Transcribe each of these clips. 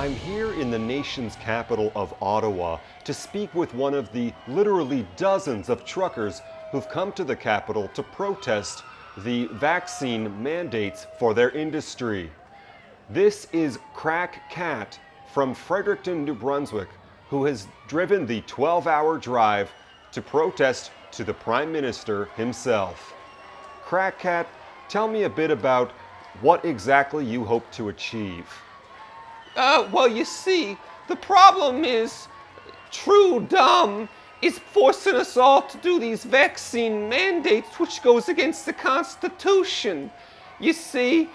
I'm here in the nation's capital of Ottawa to speak with one of the literally dozens of truckers who've come to the capital to protest the vaccine mandates for their industry. This is Krack Kat from Fredericton, New Brunswick, who has driven the 12-hour drive to protest to the Prime Minister himself. Krack Kat, tell me a bit about what exactly you hope to achieve. Well, you see, the problem is Trudeau is forcing us all to do these vaccine mandates, which goes against the Constitution. You see,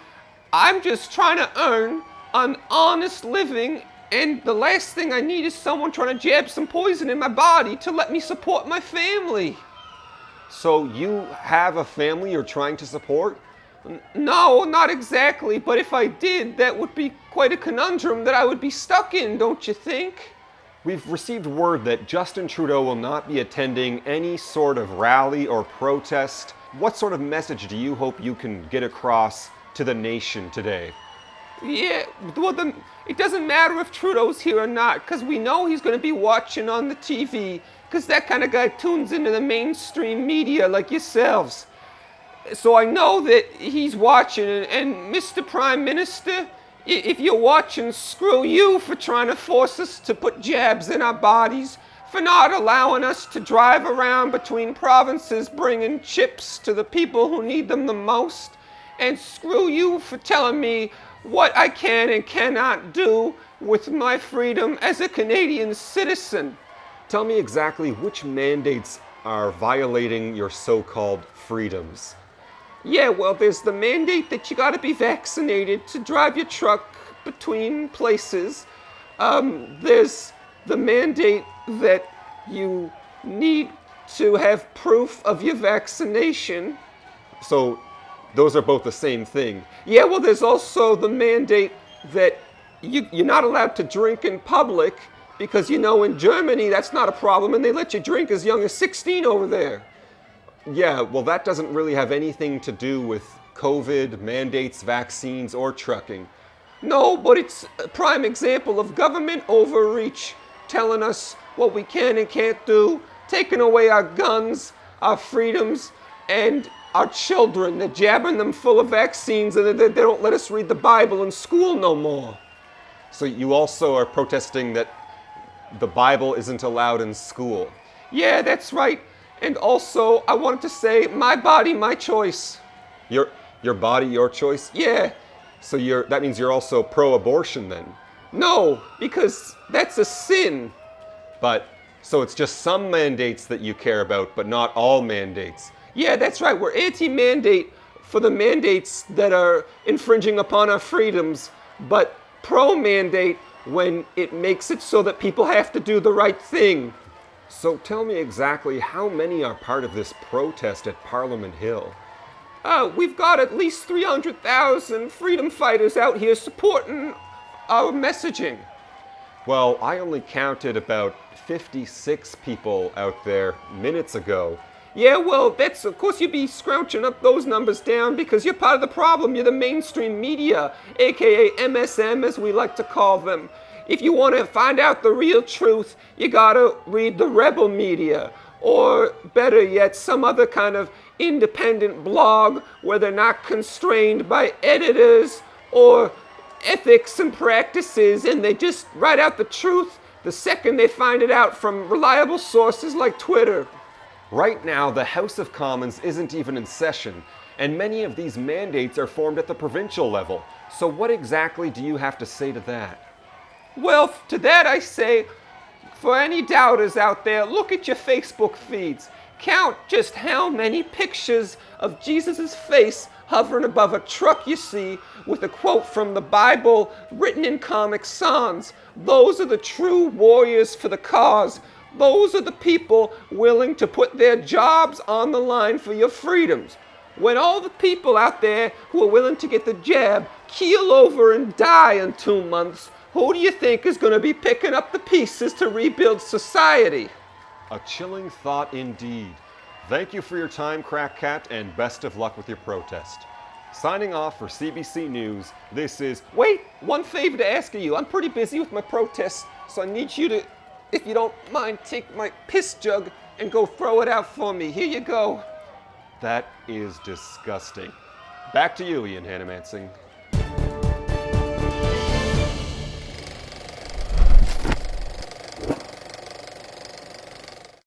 I'm just trying to earn an honest living, and the last thing I need is someone trying to jab some poison in my body to let me support my family. So you have a family you're trying to support? No, not exactly, but if I did, that would be quite a conundrum that I would be stuck in, don't you think? We've received word that Justin Trudeau will not be attending any sort of rally or protest. What sort of message do you hope you can get across to the nation today? Yeah, well, it doesn't matter if Trudeau's here or not, because we know he's going to be watching on the TV, because that kind of guy tunes into the mainstream media like yourselves. So I know that he's watching, and Mr. Prime Minister, if you're watching, screw you for trying to force us to put jabs in our bodies, for not allowing us to drive around between provinces bringing chips to the people who need them the most, and screw you for telling me what I can and cannot do with my freedom as a Canadian citizen. Tell me exactly which mandates are violating your so-called freedoms. Yeah, well, there's the mandate that you gotta be vaccinated to drive your truck between places. There's the mandate that you need to have proof of your vaccination. So those are both the same thing. Yeah, well, there's also the mandate that you're not allowed to drink in public because, you know, in Germany that's not a problem and they let you drink as young as 16 over there. Yeah, well, that doesn't really have anything to do with COVID, mandates, vaccines, or trucking. No, but it's a prime example of government overreach, telling us what we can and can't do, taking away our guns, our freedoms, and our children. They're jabbing them full of vaccines, and they don't let us read the Bible in school no more. So you also are protesting that the Bible isn't allowed in school? Yeah, that's right. And also, I wanted to say, my body, my choice. Your body, your choice? Yeah. So that means you're also pro-abortion then? No, because that's a sin. So it's just some mandates that you care about, but not all mandates? Yeah, that's right. We're anti-mandate for the mandates that are infringing upon our freedoms, but pro-mandate when it makes it so that people have to do the right thing. So tell me exactly how many are part of this protest at Parliament Hill? We've got at least 300,000 freedom fighters out here supporting our messaging. Well, I only counted about 56 people out there minutes ago. Yeah, well, of course you'd be scrouching up those numbers down because you're part of the problem. You're the mainstream media, aka MSM as we like to call them. If you want to find out the real truth, you gotta read the rebel media, or better yet, some other kind of independent blog where they're not constrained by editors or ethics and practices, and they just write out the truth the second they find it out from reliable sources like Twitter. Right now, the House of Commons isn't even in session, and many of these mandates are formed at the provincial level. So what exactly do you have to say to that? Well, to that I say, for any doubters out there, look at your Facebook feeds. Count just how many pictures of Jesus' face hovering above a truck you see with a quote from the Bible written in Comic Sans. Those are the true warriors for the cause. Those are the people willing to put their jobs on the line for your freedoms. When all the people out there who are willing to get the jab keel over and die in 2 months, who do you think is going to be picking up the pieces to rebuild society? A chilling thought indeed. Thank you for your time, Krack Kat, and best of luck with your protest. Signing off for CBC News, this is... Wait, one favor to ask of you. I'm pretty busy with my protest, so I need you to, if you don't mind, take my piss jug and go throw it out for me. Here you go. That is disgusting. Back to you, Ian Hannamansing.